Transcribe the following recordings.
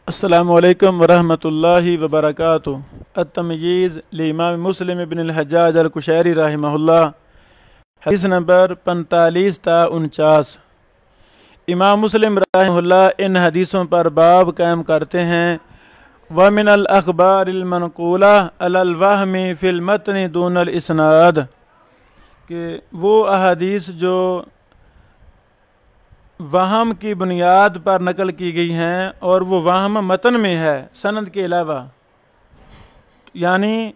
السلام علیکم ورحمۃ اللہ وبرکاتہ۔ التمییز لامام مسلم ابن الحجاج القشیری رحمہ اللہ، حدیث نمبر 45 تا 49۔ امام مسلم رحمہ اللہ ان حدیثوں پر باب قائم کرتے ہیں۔ وَمِنَ الْأَخْبَارِ الْمَنْقُولَةِ عَلَى الْوَهْمِ فِي الْمَتْنِ دُونَ الْإِسْنَادِ، کہ وہ احادیث جو وہم کی بنیاد پر نقل کی گئی ہیں اور وہ وہم متن میں ہے سند کے علاوہ، یعنی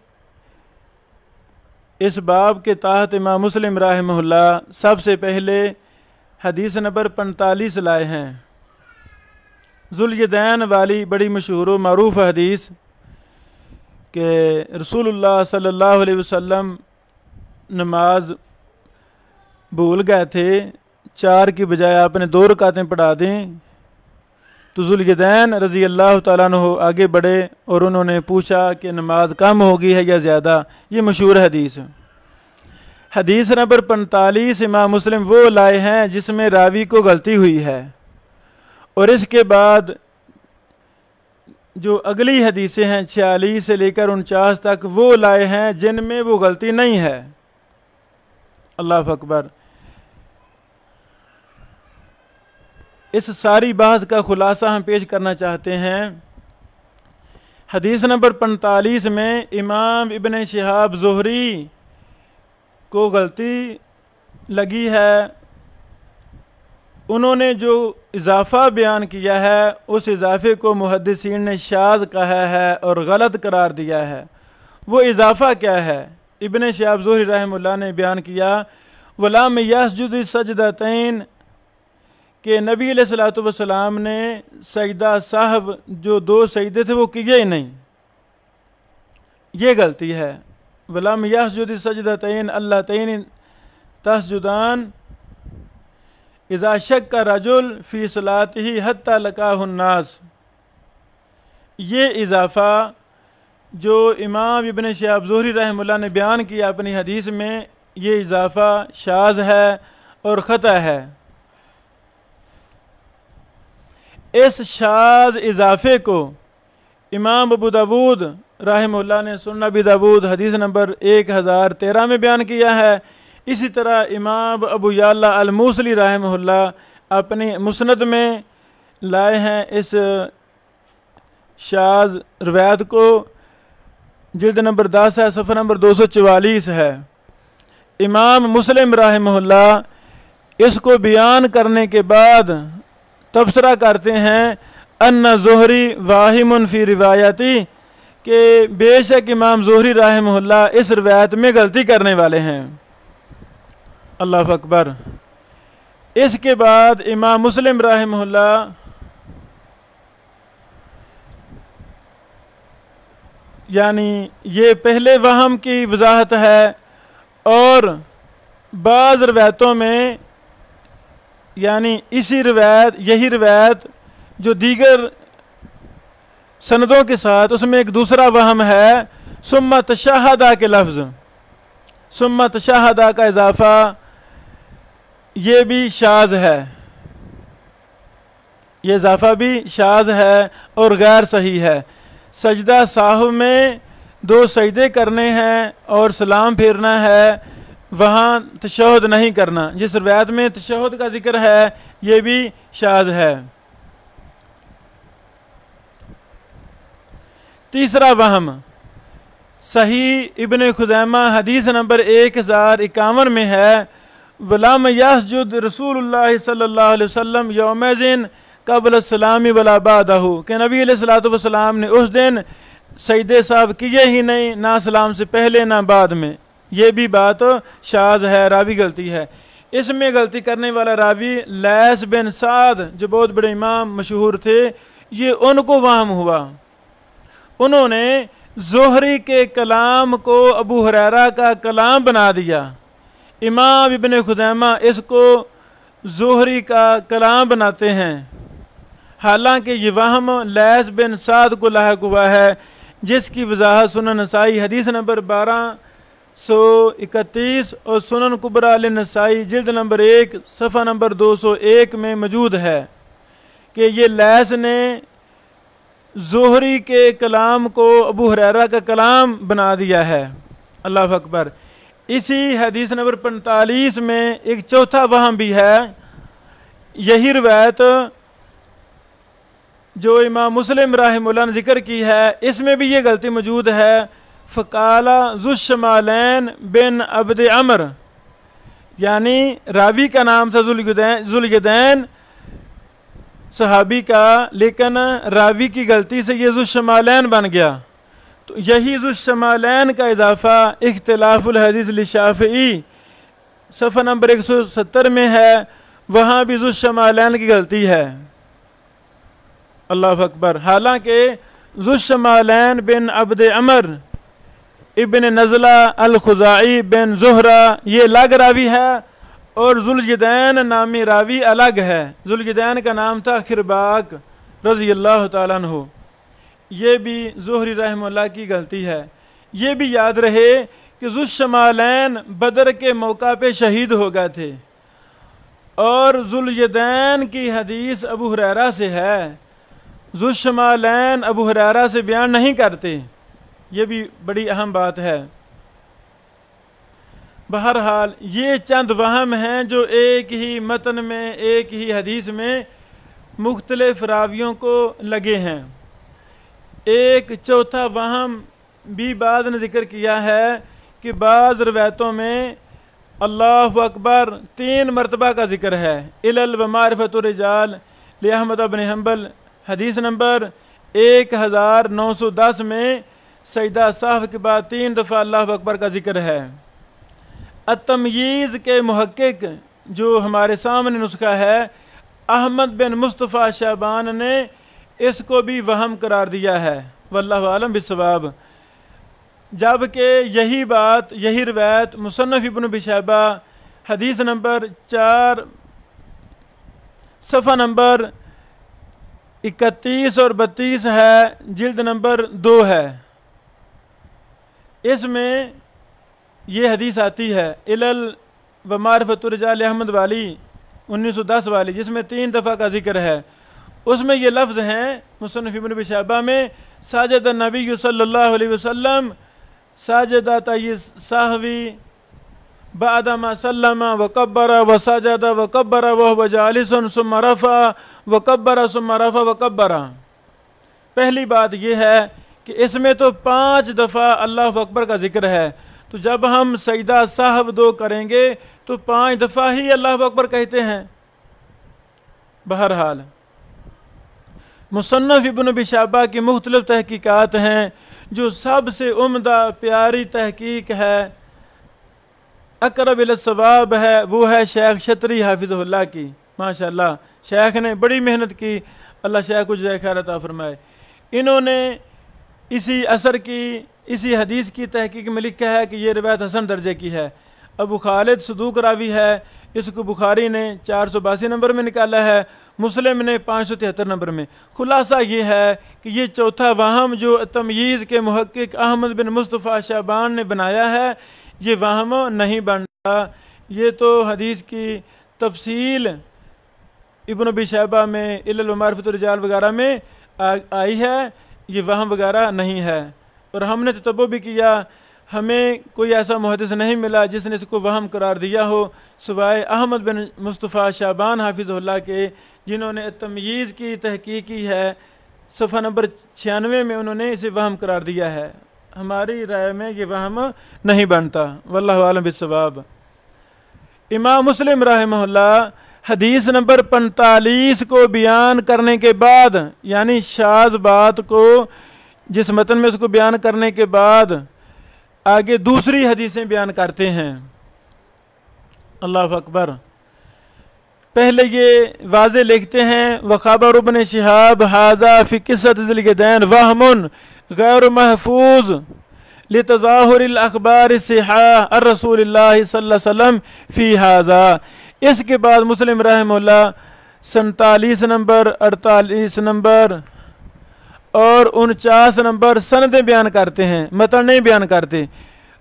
اس باب کے تحت امام مسلم رحمہ اللہ سب سے پہلے حدیث نمبر 45 لائے ہیں۔ ذوالیدین والی بڑی مشہور و معروف حدیث کہ رسول اللہ صلی اللہ علیہ وسلم نماز بھول گئے تھے، 4 کی بجائے آپ نے 2 رکعتیں پڑھا دیں، تو ذوالیدین رضی اللہ تعالیٰ عنہ آگے بڑھے اور انہوں نے پوچھا کہ نماز کم ہوگی ہے یا زیادہ۔ یہ مشہور حدیث۔ حدیث نمبر 45 امام مسلم وہ لائے ہیں جس میں راوی کو غلطی ہوئی ہے، اور اس کے بعد جو اگلی حدیثیں ہیں 46 سے لے کر 49 تک وہ لائے ہیں جن میں وہ غلطی نہیں ہے۔ اللہ اکبر۔ اس ساری بحث کا خلاصہ ہم پیش کرنا چاہتے ہیں۔ حدیث نمبر 45 میں امام ابن شہاب زہری کو غلطی لگی ہے، انہوں نے جو اضافہ بیان کیا ہے اس اضافے کو محدثین نے شاذ کہا ہے اور غلط قرار دیا ہے۔ وہ اضافہ کیا ہے؟ ابن شہاب زہری رحمہ اللہ نے بیان کیا وَلَمْ يَسْجُدِ السَّجْدَتَيْنِ، کہ نبی علیہ الصلوۃ والسلام نے سجدہ سہو جو 2 سجدے تھے وہ کیے ہی نہیں، یہ غلطی ہے۔ وَلَمْ يَسْجُدِ السَّجْدَتَيْنِ اللَّتَيْنِ تَسْجُدَانِ اِذَا شَكَّ الرَّجُلُ فِي صَلَاتِهِ حَتَّى لَقَاهُ النَّاسُ، یہ اضافہ جو امام ابن شہاب زہری رحمہ اللہ نے بیان کیا اپنی حدیث میں، یہ اضافہ شاذ ہے اور خطا ہے۔ اس شاذ اضافے کو امام ابو داود رحمہ اللہ نے سنن ابی داود حدیث نمبر 1013 میں بیان کیا ہے۔ اسی طرح امام ابو یعلا الموصلی رحمہ اللہ اپنی مسند میں لائے ہیں اس شاذ روایت کو، جلد نمبر 10 ہے، صفحہ نمبر 244 ہے۔ امام مسلم رحمہ اللہ اس کو بیان کرنے کے بعد تبصرہ کرتے ہیں ان زہری واہم فی روایتی، کہ بے شک امام زہری رحمہ اللہ اس روایت میں غلطی کرنے والے ہیں۔ اللہ اکبر۔ اس کے بعد امام مسلم رحمہ اللہ یعنی یہ پہلے وہم کی وضاحت ہے، اور بعض روایتوں میں یعنی اسی روایت یہی روایت جو دیگر سندوں کے ساتھ اس میں ایک دوسرا وہم ہے، ثم تشہدہ کے لفظ، ثم تشہدہ کا اضافہ یہ بھی شاذ ہے، یہ اضافہ بھی شاذ ہے اور غیر صحیح ہے۔ سجدہ سہو میں 2 سجدے کرنے ہیں اور سلام پھیرنا ہے، وہاں تشہد نہیں کرنا۔ جس روایت میں تشہد کا ذکر ہے یہ بھی شاذ ہے۔ تیسرا وہم صحیح ابن خزیمہ حدیث نمبر 1051 میں ہے وَلَمْ يَسْجُدْ رسول اللہ صلی اللہ علیہ وسلم یومئذ قبل السلام ولا بعدہ، کہ نبی علیہ الصلوۃ والسلام نے اس دن سجدے سہو کیے ہی نہیں، نہ سلام سے پہلے نہ بعد میں۔ یہ بھی بات شاذ ہے، راوی غلطی ہے۔ اس میں غلطی کرنے والا راوی لیث بن سعد جو بہت بڑے امام مشہور تھے، یہ ان کو وہم ہوا، انہوں نے زہری کے کلام کو ابو ہریرہ کا کلام بنا دیا۔ امام ابن خزیمہ اس کو زہری کا کلام بناتے ہیں، حالانکہ یہ وہم لیث بن سعد کو لاحق ہوا ہے، جس کی وضاحت سنن نسائی حدیث نمبر 1231 اور سنن کبریٰ للنسائی جلد نمبر 1 صفحہ نمبر 201 میں موجود ہے کہ یہ لیث نے زہری کے کلام کو ابو ہریرہ کا کلام بنا دیا ہے۔ اللہ اکبر۔ اسی حدیث نمبر 45 میں ایک چوتھا وہم بھی ہے۔ یہی روایت جو امام مسلم رحمہ اللہ نے ذکر کی ہے، اس میں بھی یہ غلطی موجود ہے۔ فقال ذو الشمالین بن عبد عمر، یعنی راوی کا نام تھا ذوالجدین صحابی کا، لیکن راوی کی غلطی سے یہ ذو الشمالین بن گیا۔ تو یہی ذو الشمالین کا اضافہ اختلاف الحدیث للشافعی صفحہ نمبر 170 میں ہے، وہاں بھی ذو الشمالین کی غلطی ہے۔ اللہ اکبر۔ حالانکہ ذو الشمالین بن عبد عمر ابن نزلہ الخزاعی بن زہرہ یہ الگ راوی ہے، اور ذوالجدین نامی راوی الگ ہے۔ ذوالجدین کا نام تھا خرباق رضی اللہ تعالیٰ عنہ۔ یہ بھی زہری رحمہ اللہ کی غلطی ہے۔ یہ بھی یاد رہے کہ ذو الشمالین بدر کے موقع پہ شہید ہو گئے تھے، اور ذوالجدین کی حدیث ابو ہریرہ سے ہے۔ ذو الشمالین ابو ہریرہ سے بیان نہیں کرتے، یہ بھی بڑی اہم بات ہے۔ بہرحال یہ چند وہم ہیں جو ایک ہی متن میں، ایک ہی حدیث میں مختلف راویوں کو لگے ہیں۔ ایک چوتھا وہم بھی بعض نے ذکر کیا ہے کہ بعض روایتوں میں اللہ اکبر 3 مرتبہ کا ذکر ہے۔ علل و معرفت الرجال لأحمد بن حنبل حدیث نمبر 1910 میں سجدہ سہو کے بعد 3 دفعہ اللہ اکبر کا ذکر ہے۔ التمییز کے محقق جو ہمارے سامنے نسخہ ہے، احمد بن مصطفیٰ شعبان نے اس کو بھی وہم قرار دیا ہے، واللہ عالم بالصواب۔ جبکہ یہی بات، یہی روایت مصنف ابن ابی شیبہ حدیث نمبر 4 صفحہ نمبر 31 اور 32 ہے، جلد نمبر 2 ہے۔ اس میں یہ حدیث آتی ہے علل و معرفت الرجال احمد والی 1910 والی، جس میں 3 دفعہ کا ذکر ہے۔ اس میں یہ لفظ ہیں مصنف ابن ابی شیبہ میں، ساجد النبی صلی اللہ علیہ وسلم ساجدۃ سہوی بعد ما سلم وکبر وسجد وکبر وهو جالس ثم رفع وکبر ثم رفع وکبر۔ پہلی بات یہ ہے کہ اس میں تو 5 دفعہ اللہ اکبر کا ذکر ہے، تو جب ہم سجدہ سہو 2 کریں گے تو 5 دفعہ ہی اللہ اکبر کہتے ہیں۔ بہرحال مصنف ابن ابی شیبہ کی مختلف تحقیقات ہیں، جو سب سے عمدہ پیاری تحقیق ہے، اقرب الی الصواب ہے، وہ ہے شیخ شتری حافظہ اللہ کی۔ ماشاءاللہ شیخ نے بڑی محنت کی، اللہ شیخ کو جزائے خیر عطا فرمائے۔ انہوں نے اسی اثر کی، اسی حدیث کی تحقیق میں لکھا ہے کہ یہ روایت حسن درجے کی ہے۔ ابو خالد صدوق راوی ہے، اس کو بخاری نے 482 نمبر میں نکالا ہے، مسلم نے 573 نمبر میں۔ خلاصہ یہ ہے کہ یہ چوتھا وہم جو تمییز کے محقق احمد بن مصطفیٰ شعبان نے بنایا ہے، یہ وہم نہیں بنتا۔ یہ تو حدیث کی تفصیل ابن ابی شیبہ میں علل و معرفت الرجال وغیرہ میں آئی ہے، یہ وہم وغیرہ نہیں ہے۔ اور ہم نے تتبع بھی کیا، ہمیں کوئی ایسا محدث نہیں ملا جس نے اس کو وہم قرار دیا ہو سوائے احمد بن مصطفیٰ شعبان حافظ اللہ کے، جنہوں نے تمییز کی تحقیق کی ہے۔ صفحہ نمبر 96 میں انہوں نے اسے وہم قرار دیا ہے۔ ہماری رائے میں یہ وہم نہیں بنتا، واللہ عالم بالصواب۔ امام مسلم رحمہ اللہ حدیث نمبر 45 کو بیان کرنے کے بعد، یعنی شاذ بات کو جس متن میں اس کو بیان کرنے کے بعد آگے دوسری حدیثیں بیان کرتے ہیں۔ اللہ اکبر۔ پہلے یہ واضح لکھتے ہیں وخبر ابن شہاب ھذا فی قصۃ ذی الجدین وہم غیر محفوظ لتظاہر الاخبار الصحاح الرسول اللہ صلی اللہ علیہ وسلم فی ھذا۔ اس کے بعد مسلم رحمہ اللہ 47 نمبر، 48 نمبر اور 49 نمبر سندیں بیان کرتے ہیں، متن نہیں بیان کرتے۔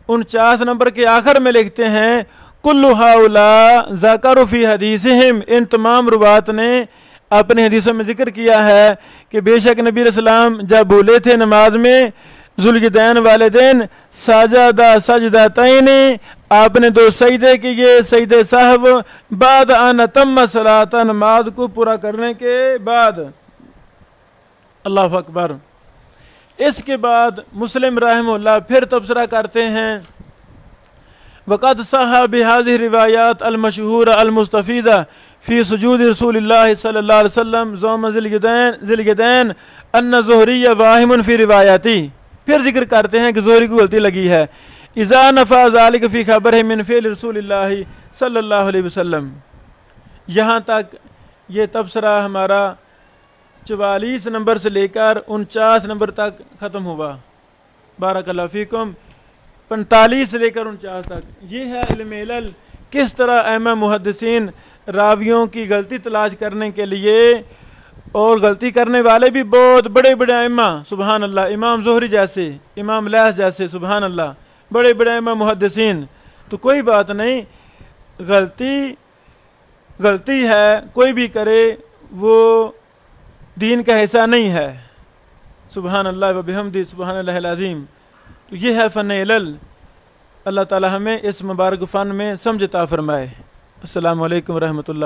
49 نمبر کے آخر میں لکھتے ہیں کل ہؤلاء ذکروا فی حدیثہم، ان تمام روات نے آپ نے حدیثوں میں ذکر کیا ہے کہ بے شک نبی علیہ السلام جب بولے تھے نماز میں ذوالجدین والدین ساجدہ سجدتین، آپ نے 2 سجدے کیے، سجدے صاحب بعد ان تم صلاۃ، نماز کو پورا کرنے کے بعد۔ اللہ اکبر۔ اس کے بعد مسلم رحمہ اللہ پھر تبصرہ کرتے ہیں وقد صح بهذه الروایات المشہورہ المستفیدہ فی سجود رسول اللہ صلی اللہ علیہ وسلم زوم ذوالجدین ان زہری واہم فی روایاتی، پھر ذکر کرتے ہیں کہ زہری کو غلطی لگی ہے اذا نفى ذلك فی خبرہ من فعل رسول اللہ صلی اللہ علیہ وسلم۔ یہاں تک یہ تبصرہ ہمارا 44 نمبر سے لے کر 49 نمبر تک ختم ہوا۔ بارک اللہ فیکم۔ 45 سے لے کر 49 تک یہ ہے علم علل، کس طرح ائمہ محدثین راویوں کی غلطی تلاش کرنے کے لیے، اور غلطی کرنے والے بھی بہت بڑے بڑے ائمہ، سبحان اللہ، امام زہری جیسے، امام لیث جیسے، سبحان اللہ، بڑے بڑے ائمہ محدثین۔ تو کوئی بات نہیں، غلطی ہے، کوئی بھی کرے، وہ دین کا حصہ نہیں ہے۔ سبحان اللہ و بحمدہ سبحان اللہ العظیم۔ تو یہ ہے فن علل۔ اللہ تعالی ہمیں اس مبارک فن میں سمجھ عطا فرمائے۔ السلام علیکم ورحمۃ اللہ۔